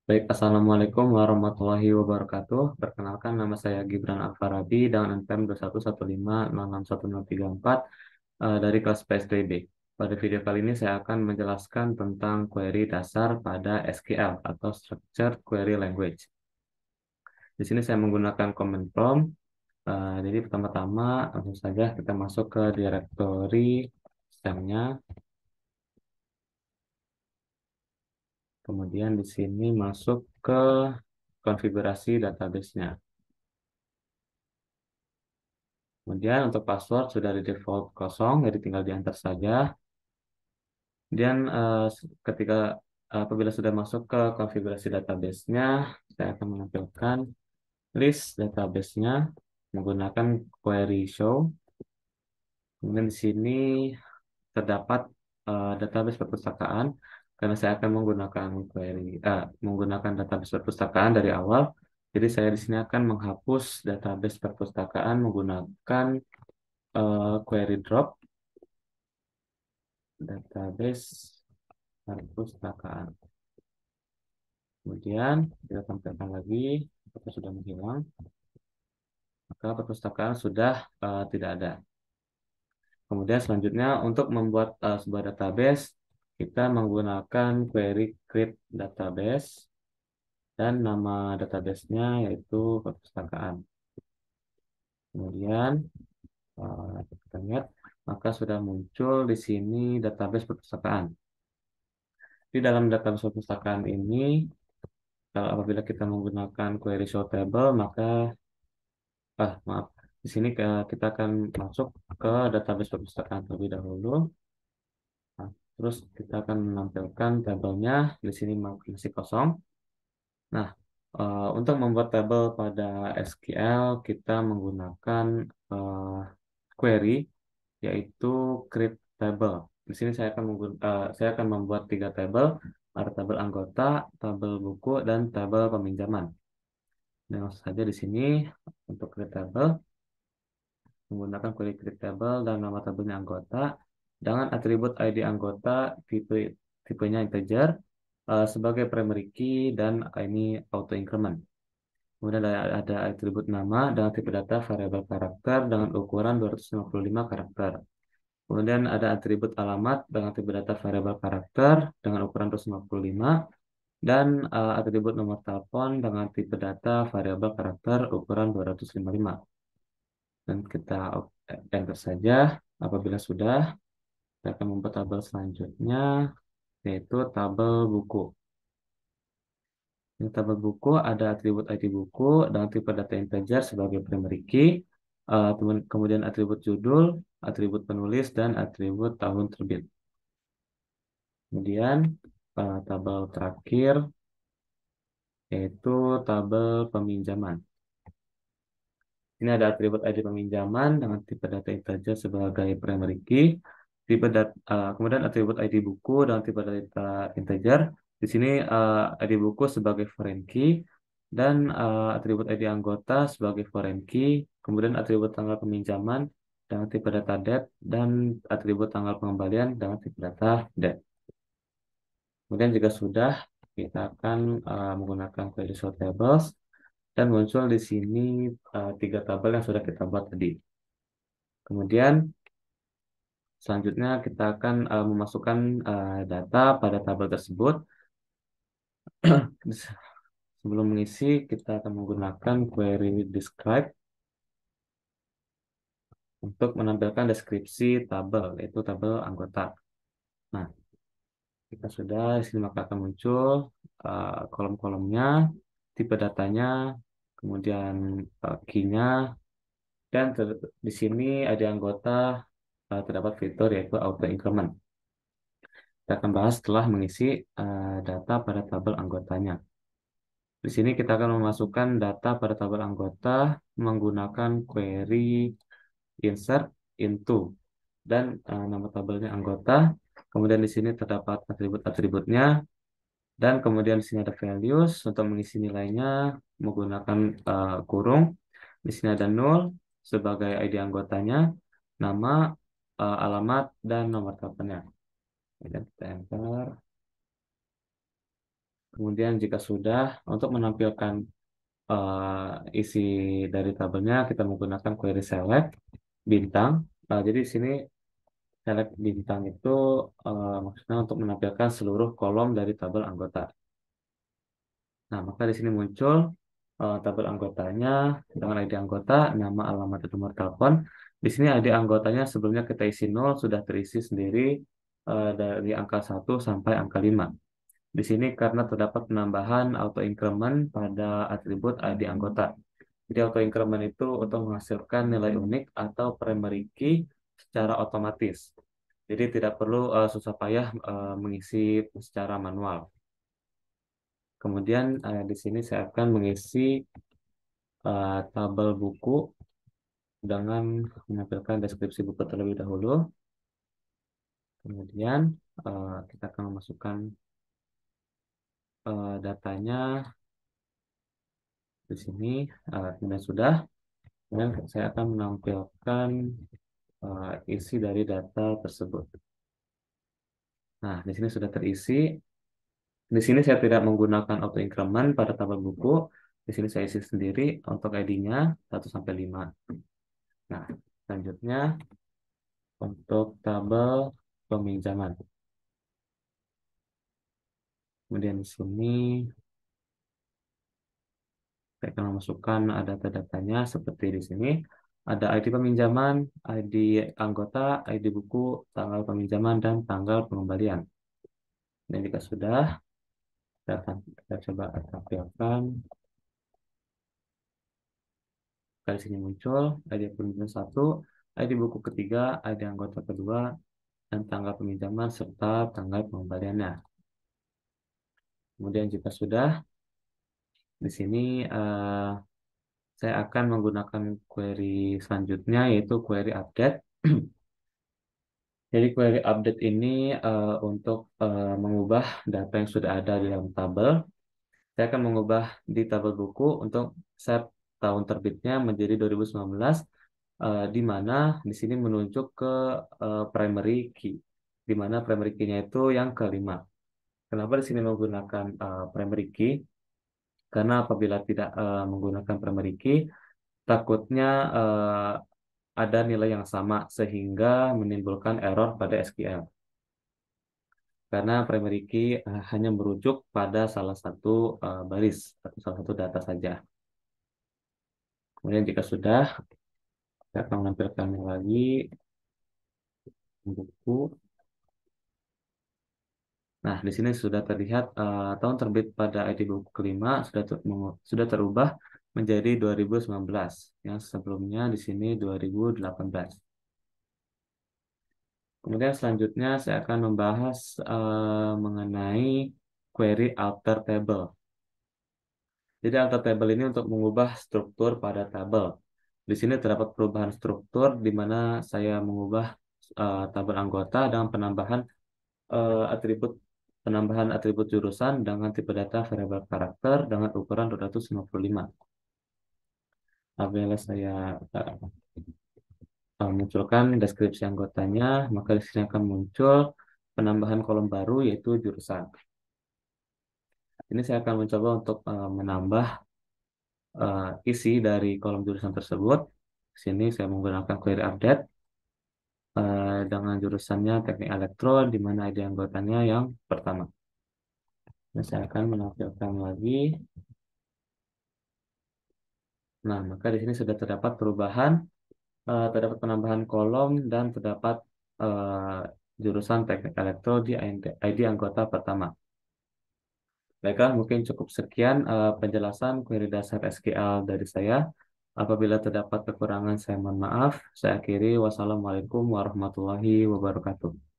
Baik, Assalamualaikum warahmatullahi wabarakatuh. Perkenalkan, nama saya Gibran Alfarabi dengan NPM 2115061034 dari kelas PSDB. Pada video kali ini saya akan menjelaskan tentang query dasar pada SQL atau Structured Query Language. Di sini saya menggunakan command prompt. Jadi pertama-tama langsung saja kita masuk ke directory sistemnya. Kemudian di sini masuk ke konfigurasi database-nya. Kemudian untuk password sudah di default kosong, jadi tinggal diantar saja. Kemudian ketika apabila sudah masuk ke konfigurasi database-nya, saya akan menampilkan list database-nya menggunakan query show. Kemudian di sini terdapat database perpustakaan karena saya akan menggunakan database perpustakaan dari awal. Jadi saya di sini akan menghapus database perpustakaan menggunakan query drop database perpustakaan. Kemudian kita tampilkan lagi apakah sudah menghilang, maka perpustakaan sudah tidak ada. Kemudian selanjutnya untuk membuat sebuah database, kita menggunakan query create database dan nama database-nya yaitu perpustakaan. Kemudian kita lihat maka sudah muncul di sini database perpustakaan. Di dalam database perpustakaan ini, kalau apabila kita menggunakan query show table, maka maaf, di sini kita akan masuk ke database perpustakaan terlebih dahulu. Nah, terus kita akan menampilkan tabelnya di sini masih kosong. Nah, untuk membuat tabel pada SQL kita menggunakan eh, query yaitu create table. Di sini saya akan membuat tiga tabel, ada tabel anggota, tabel buku, dan tabel peminjaman. Dan langsung saja di sini untuk create table menggunakan query create table dan nama tabelnya anggota dengan atribut ID anggota tipenya integer sebagai primary key dan ini auto increment. Kemudian ada atribut nama dengan tipe data variabel karakter dengan ukuran 255 karakter. Kemudian ada atribut alamat dengan tipe data variabel karakter dengan ukuran 255 dan atribut nomor telepon dengan tipe data variabel karakter ukuran 255. Dan kita enter saja. Apabila sudah, kita akan membuat tabel selanjutnya, yaitu tabel buku. Di tabel buku ada atribut ID buku dengan tipe data integer sebagai primary key, kemudian atribut judul, atribut penulis, dan atribut tahun terbit. Kemudian tabel terakhir yaitu tabel peminjaman. Ini ada atribut ID peminjaman dengan tipe data integer sebagai primary key, kemudian atribut ID buku dengan tipe data integer. Di sini ID buku sebagai foreign key dan atribut ID anggota sebagai foreign key, kemudian atribut tanggal peminjaman dengan tipe data date dan atribut tanggal pengembalian dengan tipe data date. Kemudian jika sudah, kita akan menggunakan query show tables dan muncul di sini tiga tabel yang sudah kita buat tadi. Kemudian selanjutnya kita akan memasukkan data pada tabel tersebut. Sebelum mengisi, kita akan menggunakan query describe untuk menampilkan deskripsi tabel, yaitu tabel anggota. Nah, jika sudah, di sini maka akan muncul kolom-kolomnya, tipe datanya, kemudian key-nya, dan di sini ada anggota terdapat fitur yaitu auto increment. Kita akan bahas setelah mengisi data pada tabel anggotanya. Di sini kita akan memasukkan data pada tabel anggota menggunakan query insert into dan nama tabelnya anggota. Kemudian di sini terdapat atribut-atributnya dan kemudian di sini ada values untuk mengisi nilainya menggunakan kurung. Di sini ada null sebagai ID anggotanya, nama, alamat, dan nomor teleponnya. Dan kita enter. Kemudian jika sudah, untuk menampilkan isi dari tabelnya, kita menggunakan query select bintang. Jadi di sini select bintang itu maksudnya untuk menampilkan seluruh kolom dari tabel anggota. Nah, maka di sini muncul tabel anggotanya dengan ID anggota, nama, alamat, dan nomor telepon. Di sini ID anggotanya sebelumnya kita isi 0 sudah terisi sendiri dari angka 1 sampai angka 5. Di sini karena terdapat penambahan auto increment pada atribut ID anggota. Jadi auto increment itu untuk menghasilkan nilai unik atau primary key secara otomatis. Jadi tidak perlu susah payah mengisi secara manual. Kemudian di sini saya akan mengisi tabel buku dengan menampilkan deskripsi buku terlebih dahulu. Kemudian kita akan memasukkan datanya di sini. Kemudian sudah. Kemudian saya akan menampilkan isi dari data tersebut. Nah, di sini sudah terisi. Di sini saya tidak menggunakan auto increment pada tabel buku. Di sini saya isi sendiri untuk ID-nya 1 sampai 5. Nah, selanjutnya untuk tabel peminjaman. Kemudian di sini saya akan memasukkan data-datanya seperti di sini. Ada ID peminjaman, ID anggota, ID buku, tanggal peminjaman, dan tanggal pengembalian. Dan jika sudah, kita coba tampilkan. Dari sini muncul ID peminjaman 1, ID buku ketiga, ID anggota kedua, dan tanggal peminjaman serta tanggal pengembaliannya. Kemudian jika sudah, di sini saya akan menggunakan query selanjutnya yaitu query update. Jadi query update ini untuk mengubah data yang sudah ada di dalam tabel. Saya akan mengubah di tabel buku untuk set tahun terbitnya menjadi 2019, di mana di sini menunjuk ke primary key, di mana primary key-nya itu yang kelima. Kenapa di sini menggunakan primary key? Karena apabila tidak menggunakan primary key, takutnya ada nilai yang sama sehingga menimbulkan error pada SQL. Karena primary key hanya merujuk pada salah satu baris atau salah satu data saja. Kemudian jika sudah, saya akan menampilkannya lagi buku. Nah, di sini sudah terlihat tahun terbit pada ID buku kelima sudah terubah menjadi 2019, yang sebelumnya di sini 2018. Kemudian selanjutnya saya akan membahas mengenai query alter table. Jadi alter table ini untuk mengubah struktur pada tabel. Di sini terdapat perubahan struktur di mana saya mengubah tabel anggota dengan atribut penambahan atribut jurusan dengan tipe data variabel karakter dengan ukuran 255. Apabila saya munculkan deskripsi anggotanya, maka di sini akan muncul penambahan kolom baru yaitu jurusan. Ini saya akan mencoba untuk menambah isi dari kolom jurusan tersebut. Di sini saya menggunakan query update dengan jurusannya teknik elektro, di mana ID anggotanya yang pertama. Nah, saya akan menampilkan lagi. Nah, maka di sini sudah terdapat perubahan, terdapat penambahan kolom, dan terdapat jurusan teknik elektro di ID anggota pertama. Baiklah, mungkin cukup sekian penjelasan query dasar SQL dari saya. Apabila terdapat kekurangan, saya mohon maaf. Saya akhiri. Wassalamualaikum warahmatullahi wabarakatuh.